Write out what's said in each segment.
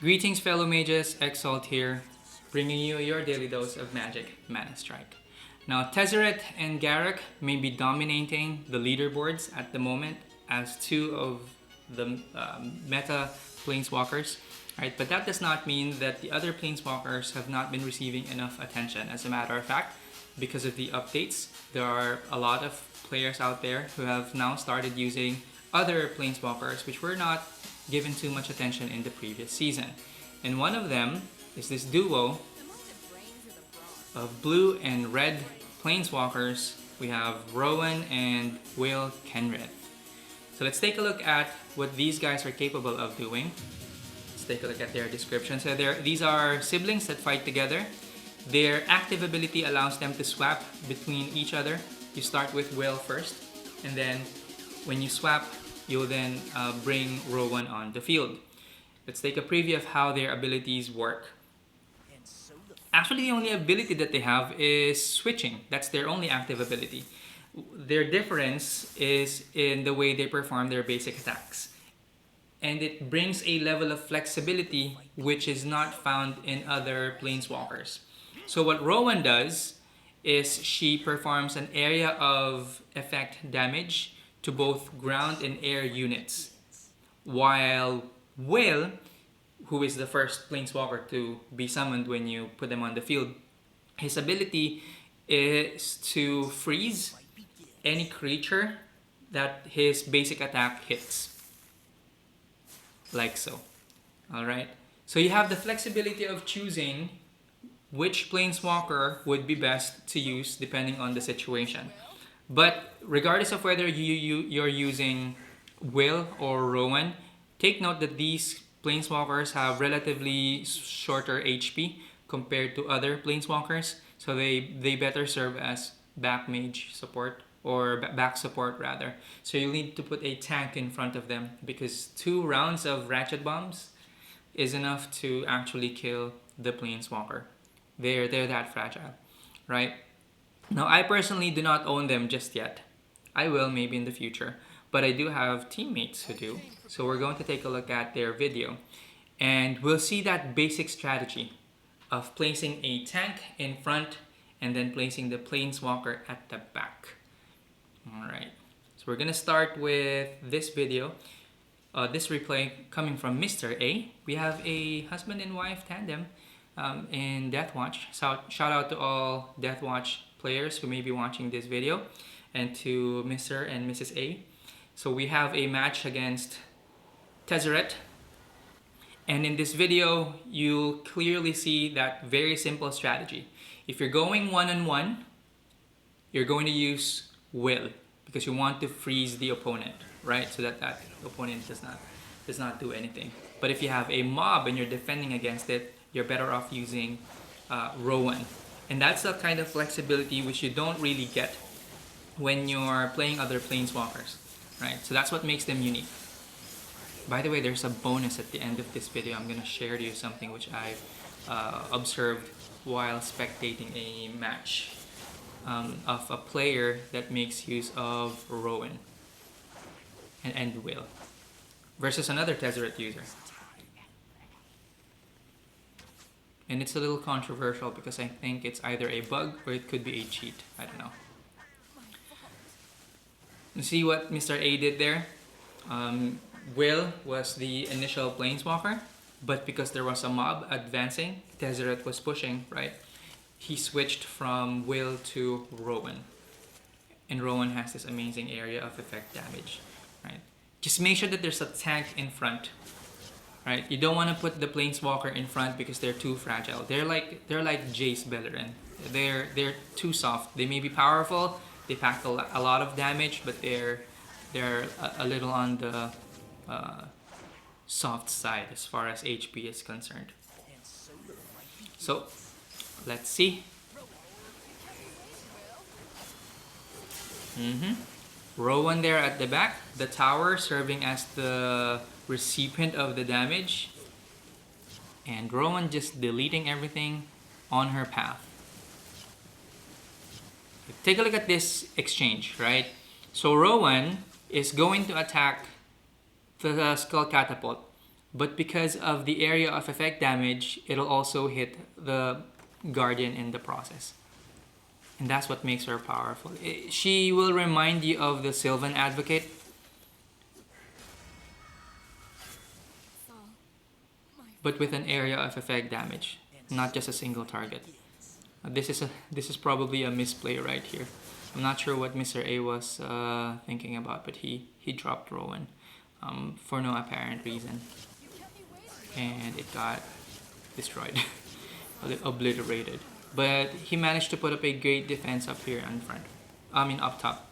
Greetings fellow mages, Exalt here, bringing you your daily dose of magic, Manastrike. Now Tezzeret and Garruk may be dominating the leaderboards at the moment as two of the meta Planeswalkers, right? But that does not mean that the other Planeswalkers have not been receiving enough attention. As a matter of fact, because of the updates, there are a lot of players out there who have now started using other Planeswalkers which were not given too much attention in the previous season. And one of them is this duo of blue and red Planeswalkers. We have Rowan and Will Kenrith. So let's take a look at what these guys are capable of doing. Let's take a look at their description. So these are siblings that fight together. Their active ability allows them to swap between each other. You start with Will first, and then when you swap, you'll then bring Rowan on the field. Let's take a preview of how their abilities work. Actually, the only ability that they have is switching. That's their only active ability. Their difference is in the way they perform their basic attacks. And it brings a level of flexibility which is not found in other Planeswalkers. So what Rowan does is she performs an area of effect damage to both ground and air units, while Will, who is the first Planeswalker to be summoned when you put them on the field, his ability is to freeze any creature that his basic attack hits. Like so. Alright? So you have the flexibility of choosing which Planeswalker would be best to use depending on the situation. But regardless of whether you're using Will or Rowan, take note that these Planeswalkers have relatively shorter HP compared to other Planeswalkers. So they better serve as back mage support, or back support rather. So you'll need to put a tank in front of them because 2 rounds of Ratchet Bombs is enough to actually kill the Planeswalker. They're that fragile, right? Now, I personally do not own them just yet. I will maybe in the future, but I do have teammates who do. So we're going to take a look at their video, and we'll see that basic strategy of placing a tank in front and then placing the Planeswalker at the back. Alright, so we're gonna start with this video, this replay coming from Mr. A. We have a husband and wife tandem in Deathwatch. So shout out to all Deathwatch players who may be watching this video, and to Mr. and Mrs. A. So we have a match against Tezzeret, and in this video you'll clearly see that very simple strategy. If you're going one-on-one, you're going to use Will because you want to freeze the opponent, right? So that opponent does not do anything. But if you have a mob and you're defending against it, you're better off using Rowan. And that's the kind of flexibility which you don't really get when you're playing other Planeswalkers, right? So that's what makes them unique. By the way, there's a bonus at the end of this video. I'm gonna share to you something which I've observed while spectating a match of a player that makes use of Rowan and Will versus another Tezzeret user. And it's a little controversial because I think it's either a bug or it could be a cheat. I don't know. You see what Mr. A did there? Will was the initial Planeswalker, but because there was a mob advancing, Tezzeret was pushing, right? He switched from Will to Rowan. And Rowan has this amazing area of effect damage, right? Just make sure that there's a tank in front. Right, you don't want to put the Planeswalker in front because they're too fragile. They're like Jace Beleren. They're too soft. They may be powerful. They pack a lot of damage, but they're a little on the soft side as far as HP is concerned. So let's see. Rowan there at the back, the tower serving as the recipient of the damage, and Rowan just deleting everything on her path. Take a look at this exchange, right? So Rowan is going to attack the Skull Catapult but because of the area of effect damage, it'll also hit the Guardian in the process. And that's what makes her powerful. She will remind you of the Sylvan Advocate. But with an area of effect damage, not just a single target. This is probably a misplay right here. I'm not sure what Mr. A was thinking about, but he dropped Rowan for no apparent reason. And it got destroyed, obliterated. But he managed to put up a great defense up here in front. I mean up top.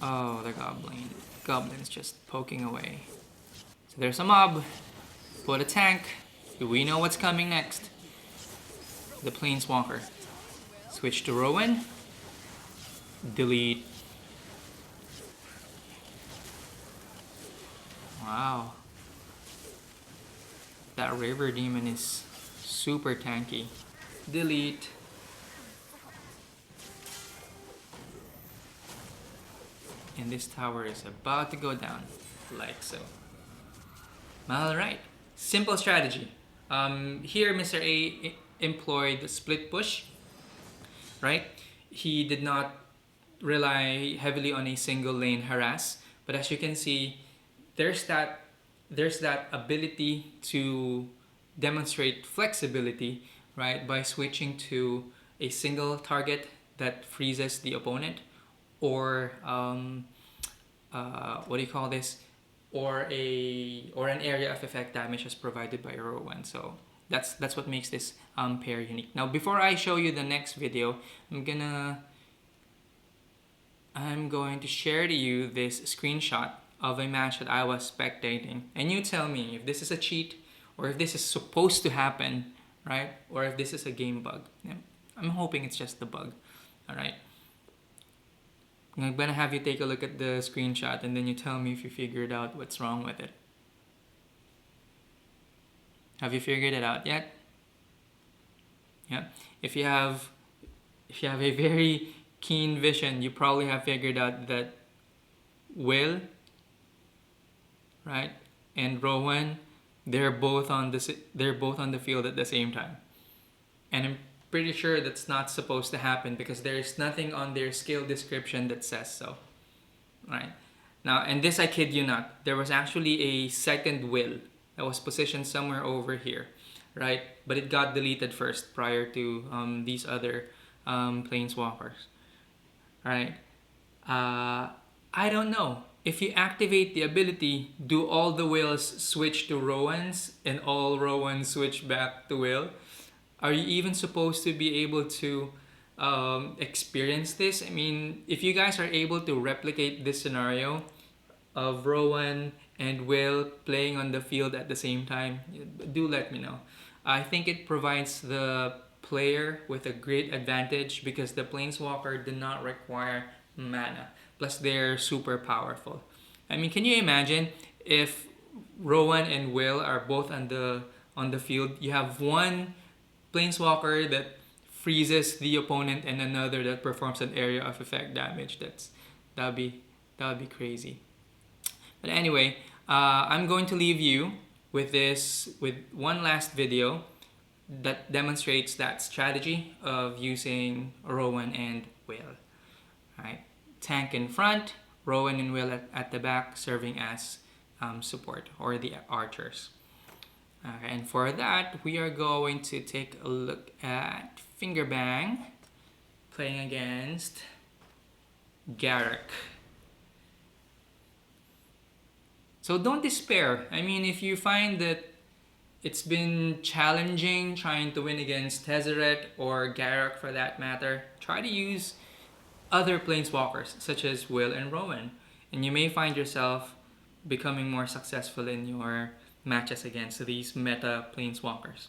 Oh, the goblin. Goblin's just poking away. So there's a mob. Put a tank. Do we know what's coming next? The Planeswalker. Switch to Rowan. Delete. Wow. That River Demon is super tanky. Delete. And this tower is about to go down, like so. Alright, simple strategy. Here Mr. A employed the split push, right? He did not rely heavily on a single lane harass, but as you can see, there's that ability to demonstrate flexibility, right? By switching to a single target that freezes the opponent, or what do you call this? Or an area of effect damage as provided by Rowan. So that's what makes this pair unique. Now before I show you the next video, I'm going to share to you this screenshot of a match that I was spectating, and you tell me if this is a cheat or if this is supposed to happen, right? Or if this is a game bug. I'm hoping it's just the bug. All right. I'm gonna have you take a look at the screenshot and then you tell me if you figured out what's wrong with it. Have you figured it out yet? Yeah. If you have a very keen vision, you probably have figured out that Will, right, and Rowan, they're both on the field at the same time. And I'm pretty sure that's not supposed to happen because there's nothing on their skill description that says so. Right? Now, and this I kid you not, there was actually a second Will that was positioned somewhere over here, right? But it got deleted first prior to these other Planeswalkers. Right? I don't know. If you activate the ability, do all the Wills switch to Rowans and all Rowans switch back to Will? Are you even supposed to be able to experience this? I mean, if you guys are able to replicate this scenario of Rowan and Will playing on the field at the same time, do let me know. I think it provides the player with a great advantage because the Planeswalker do not require mana. Plus, they're super powerful. I mean, can you imagine if Rowan and Will are both on the field? You have one Planeswalker that freezes the opponent and another that performs an area of effect damage. That would be crazy. But anyway, I'm going to leave you with one last video that demonstrates that strategy of using Rowan and Will. Right, tank in front, Rowan and Will at the back, serving as support or the archers. And for that, we are going to take a look at Fingerbang playing against Garruk. So don't despair. I mean, if you find that it's been challenging trying to win against Tezzeret or Garruk for that matter, try to use other Planeswalkers such as Will and Rowan. And you may find yourself becoming more successful in your matches against these meta Planeswalkers.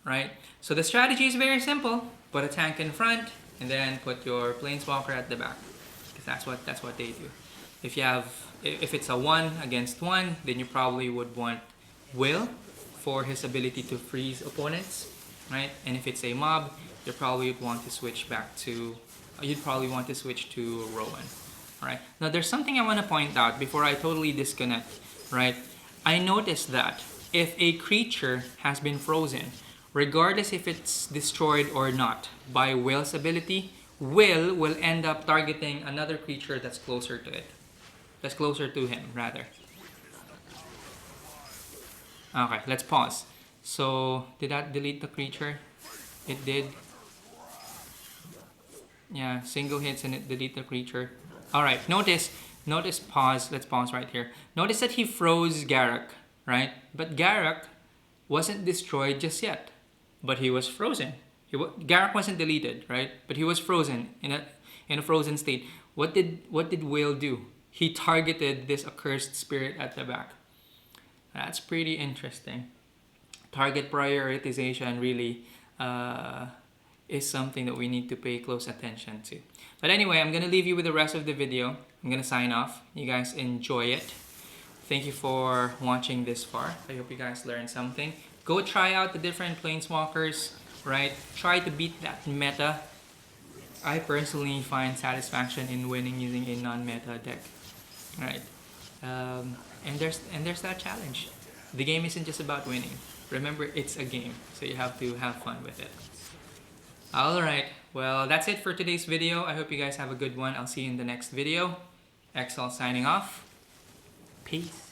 Right? So the strategy is very simple. Put a tank in front and then put your Planeswalker at the back. Because that's what they do. If it's a 1 against 1, then you probably would want Will for his ability to freeze opponents. right? And if it's a mob, you probably would want to switch back to, you'd probably want to switch to Rowan. All right. Now there's something I want to point out before I totally disconnect, right? I noticed that if a creature has been frozen, regardless if it's destroyed or not by Will's ability, Will end up targeting another creature that's closer to it. That's closer to him, rather. Okay, let's pause. So, did that delete the creature? It did. Yeah, single hits and it delete the creature. Alright, notice, pause, let's pause right here. Notice that he froze Garruk, right? But Garruk wasn't destroyed just yet. But he was frozen. Garruk wasn't deleted, right? But he was frozen in a frozen state. What did Will do? He targeted this accursed spirit at the back. That's pretty interesting. Target prioritization really is something that we need to pay close attention to. But anyway, I'm gonna leave you with the rest of the video. I'm gonna sign off. You guys enjoy it. Thank you for watching this far. I hope you guys learned something. Go try out the different Planeswalkers, right? Try to beat that meta. I personally find satisfaction in winning using a non-meta deck, right? And there's that challenge. The game isn't just about winning. Remember, it's a game, so you have to have fun with it. Alright, well that's it for today's video. I hope you guys have a good one. I'll see you in the next video. XL signing off. Peace.